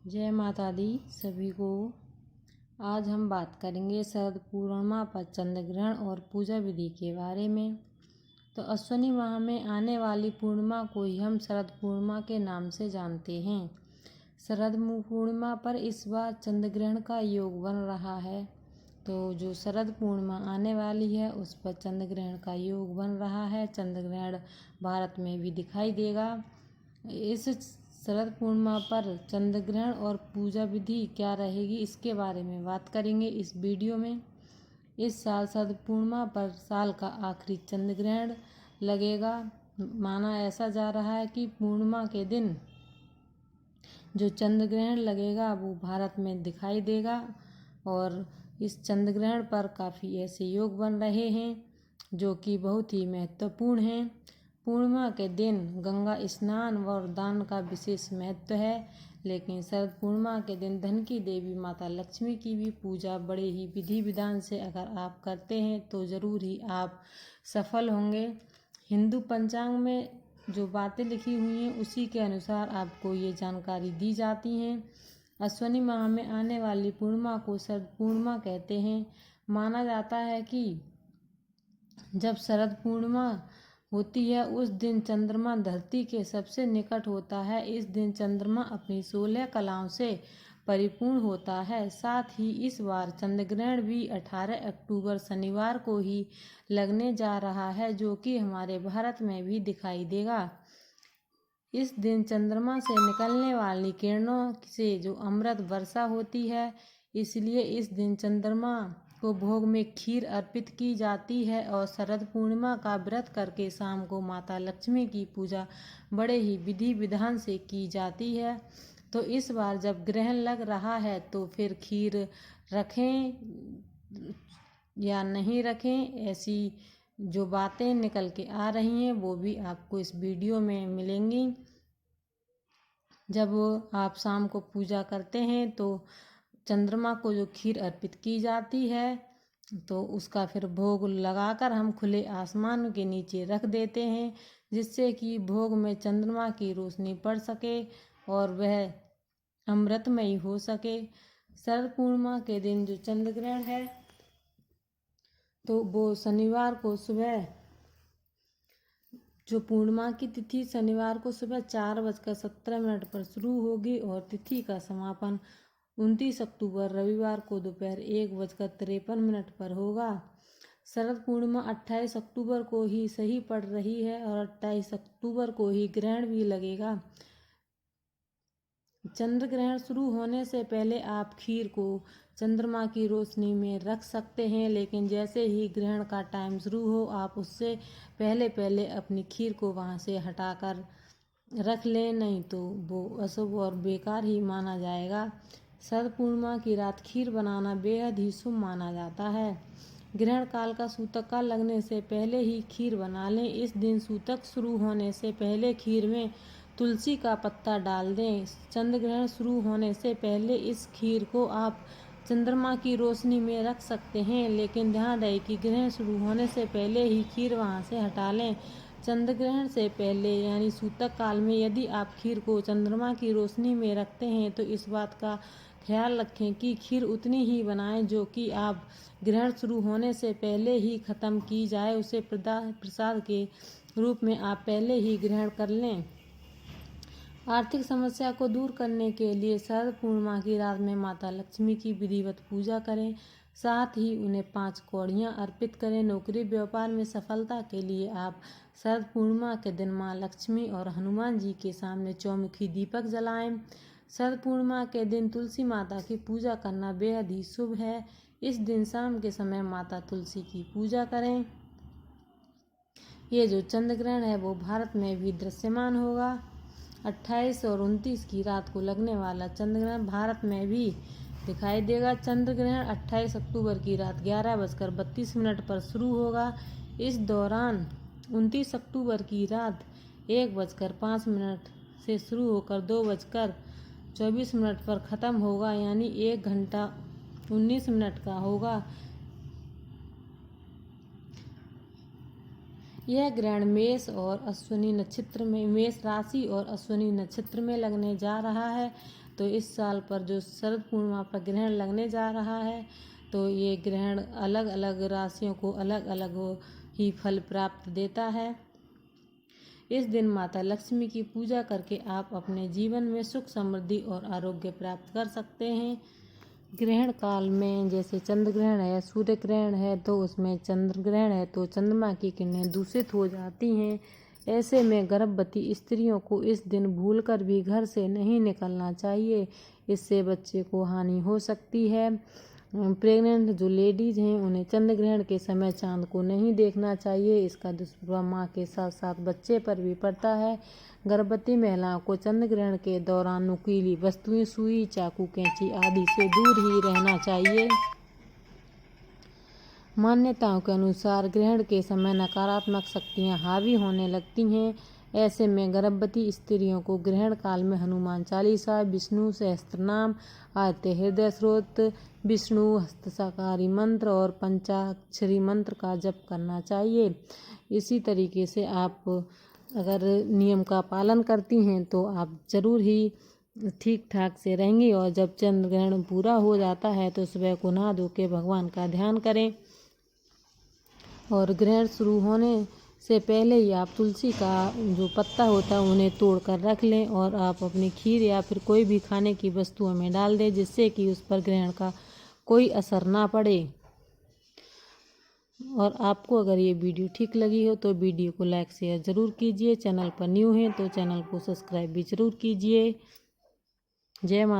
जय माता दी सभी को। आज हम बात करेंगे शरद पूर्णिमा पर चंद्र ग्रहण और पूजा विधि के बारे में। तो अश्विनी माह में आने वाली पूर्णिमा को ही हम शरद पूर्णिमा के नाम से जानते हैं। शरद पूर्णिमा पर इस बार चंद्र ग्रहण का योग बन रहा है। तो जो शरद पूर्णिमा आने वाली है उस पर चंद्र ग्रहण का योग बन रहा है। चंद्र ग्रहण भारत में भी दिखाई देगा। इस शरद पूर्णिमा पर चंद्र ग्रहण और पूजा विधि क्या रहेगी इसके बारे में बात करेंगे इस वीडियो में। इस साल शरद पूर्णिमा पर साल का आखिरी चंद्र ग्रहण लगेगा। माना ऐसा जा रहा है कि पूर्णिमा के दिन जो चंद्र ग्रहण लगेगा वो भारत में दिखाई देगा। और इस चंद्र ग्रहण पर काफ़ी ऐसे योग बन रहे हैं जो कि बहुत ही महत्वपूर्ण हैं। पूर्णिमा के दिन गंगा स्नान और दान का विशेष महत्व है, लेकिन शरद पूर्णिमा के दिन धन की देवी माता लक्ष्मी की भी पूजा बड़े ही विधि विधान से अगर आप करते हैं तो ज़रूर ही आप सफल होंगे। हिंदू पंचांग में जो बातें लिखी हुई हैं उसी के अनुसार आपको ये जानकारी दी जाती हैं। अश्विनी माह में आने वाली पूर्णिमा को शरद पूर्णिमा कहते हैं। माना जाता है कि जब शरद पूर्णिमा होती है उस दिन चंद्रमा धरती के सबसे निकट होता है। इस दिन चंद्रमा अपनी 16 कलाओं से परिपूर्ण होता है। साथ ही इस बार चंद्र ग्रहण भी 18 अक्टूबर शनिवार को ही लगने जा रहा है, जो कि हमारे भारत में भी दिखाई देगा। इस दिन चंद्रमा से निकलने वाली किरणों से जो अमृत वर्षा होती है, इसलिए इस दिन चंद्रमा को भोग में खीर अर्पित की जाती है। और शरद पूर्णिमा का व्रत करके शाम को माता लक्ष्मी की पूजा बड़े ही विधि विधान से की जाती है। तो इस बार जब ग्रहण लग रहा है तो फिर खीर रखें या नहीं रखें, ऐसी जो बातें निकल के आ रही हैं वो भी आपको इस वीडियो में मिलेंगी। जब आप शाम को पूजा करते हैं तो चंद्रमा को जो खीर अर्पित की जाती है तो उसका फिर भोग लगाकर हम खुले आसमान के नीचे रख देते हैं, जिससे कि भोग में चंद्रमा की रोशनी पड़ सके और वह अमृतमयी हो सके। शरद पूर्णिमा के दिन जो चंद्र ग्रहण है तो वो शनिवार को सुबह, जो पूर्णिमा की तिथि शनिवार को सुबह 4:17 पर शुरू होगी और तिथि का समापन 29 अक्टूबर रविवार को दोपहर 1:53 पर होगा। शरद पूर्णिमा 28 अक्टूबर को ही सही पड़ रही है और 28 अक्टूबर को ही ग्रहण भी लगेगा। चंद्र ग्रहण शुरू होने से पहले आप खीर को चंद्रमा की रोशनी में रख सकते हैं, लेकिन जैसे ही ग्रहण का टाइम शुरू हो आप उससे पहले अपनी खीर को वहां से हटाकर रख लें, नहीं तो वो अशुभ और बेकार ही माना जाएगा। शरद पूर्णिमा की रात खीर बनाना बेहद ही शुभ माना जाता है। ग्रहण काल का सूतक का लगने से पहले ही खीर बना लें। इस दिन सूतक शुरू होने से पहले खीर में तुलसी का पत्ता डाल दें। चंद्र ग्रहण शुरू होने से पहले इस खीर को आप चंद्रमा की रोशनी में रख सकते हैं, लेकिन ध्यान रहे कि ग्रहण शुरू होने से पहले ही खीर वहां से हटा लें। चंद्र ग्रहण से पहले यानी सूतक काल में यदि आप खीर को चंद्रमा की रोशनी में रखते हैं तो इस बात का ख्याल रखें कि खीर उतनी ही बनाएं जो कि आप ग्रहण शुरू होने से पहले ही ख़त्म की जाए। उसे प्रसाद के रूप में आप पहले ही ग्रहण कर लें। आर्थिक समस्या को दूर करने के लिए शरद पूर्णिमा की रात में माता लक्ष्मी की विधिवत पूजा करें। साथ ही उन्हें 5 कौड़ियाँ अर्पित करें। नौकरी व्यापार में सफलता के लिए आप शरद पूर्णिमा के दिन माँ लक्ष्मी और हनुमान जी के सामने चौमुखी दीपक जलाएं। शरद पूर्णिमा के दिन तुलसी माता की पूजा करना बेहद ही शुभ है। इस दिन शाम के समय माता तुलसी की पूजा करें। ये जो चंद्र ग्रहण है वो भारत में भी दृश्यमान होगा। 28 और 29 की रात को लगने वाला चंद्र ग्रहण भारत में भी दिखाई देगा। चंद्र ग्रहण 28 अक्टूबर की रात 11:32 पर शुरू होगा। इस दौरान 29 अक्टूबर की रात 1:05 से शुरू होकर 2:24 पर ख़त्म होगा, यानी 1 घंटा 19 मिनट का होगा। यह ग्रहण मेष राशि और अश्विनी नक्षत्र में लगने जा रहा है। तो इस साल पर जो शरद पूर्णिमा पर ग्रहण लगने जा रहा है, तो ये ग्रहण अलग अलग राशियों को अलग अलग ही फल प्राप्त देता है। इस दिन माता लक्ष्मी की पूजा करके आप अपने जीवन में सुख समृद्धि और आरोग्य प्राप्त कर सकते हैं। ग्रहण काल में जैसे चंद्र ग्रहण है, सूर्य ग्रहण है, तो उसमें चंद्र ग्रहण है तो चंद्रमा की किरणें दूषित हो जाती हैं। ऐसे में गर्भवती स्त्रियों को इस दिन भूलकर भी घर से नहीं निकलना चाहिए, इससे बच्चे को हानि हो सकती है। प्रेग्नेंट जो लेडीज़ हैं उन्हें चंद्र ग्रहण के समय चांद को नहीं देखना चाहिए, इसका दुष्प्रभाव माँ के साथ साथ बच्चे पर भी पड़ता है। गर्भवती महिलाओं को चंद्र ग्रहण के दौरान नुकीली वस्तुएं, सुई, चाकू, कैंची आदि से दूर ही रहना चाहिए। मान्यताओं के अनुसार ग्रहण के समय नकारात्मक शक्तियां हावी होने लगती हैं। ऐसे में गर्भवती स्त्रियों को ग्रहण काल में हनुमान चालीसा, विष्णु सहस्त्रनाम, आदित्य हृदय स्तोत्र, विष्णु हस्तशाकारी मंत्र और पंचाक्षरी मंत्र का जप करना चाहिए। इसी तरीके से आप अगर नियम का पालन करती हैं तो आप जरूर ही ठीक ठाक से रहेंगी। और जब चंद्र ग्रहण पूरा हो जाता है तो सुबह को नहा धो के भगवान का ध्यान करें। और ग्रहण शुरू होने से पहले ही आप तुलसी का जो पत्ता होता है उन्हें तोड़ कर रख लें और आप अपनी खीर या फिर कोई भी खाने की वस्तुओं में डाल दें, जिससे कि उस पर ग्रहण का कोई असर ना पड़े। और आपको अगर ये वीडियो ठीक लगी हो तो वीडियो को लाइक शेयर ज़रूर कीजिए। चैनल पर न्यू हैं तो चैनल को सब्सक्राइब भी ज़रूर कीजिए। जय माता।